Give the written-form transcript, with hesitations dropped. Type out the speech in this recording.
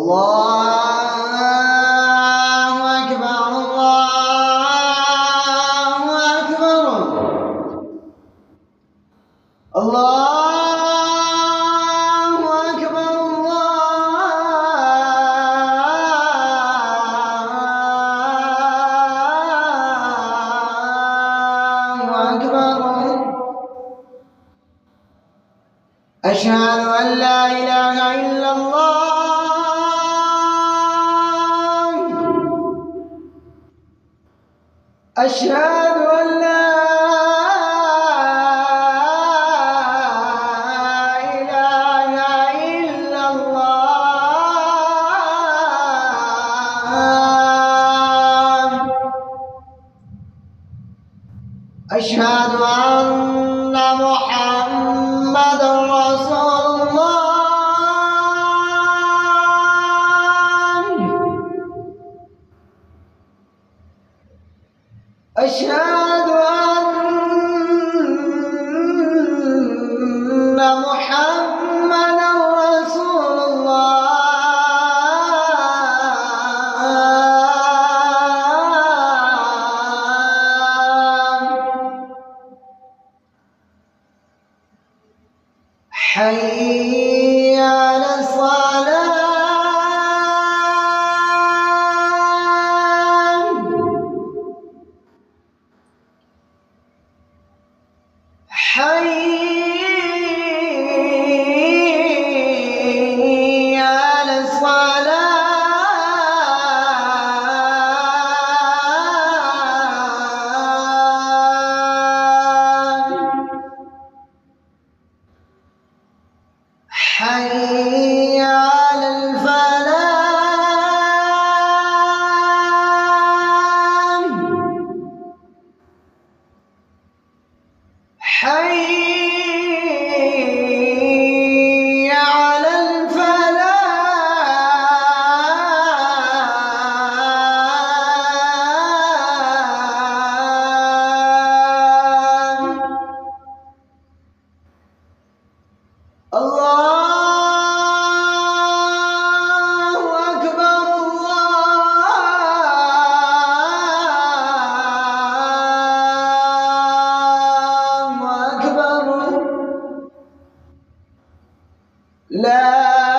الله أكبر الله أكبر الله أكبر الله أكبر. أشهد أن لا إله إلا الله. أشهد أن لا إله إلا الله. أشهد أن محمدًا رسول الله. أشهد أن محمدًا رسول الله. حي على الصلاة. حي على الصلاة. حي على الفلاح. حي على الفلاح. الله أكبر الله أكبر. لا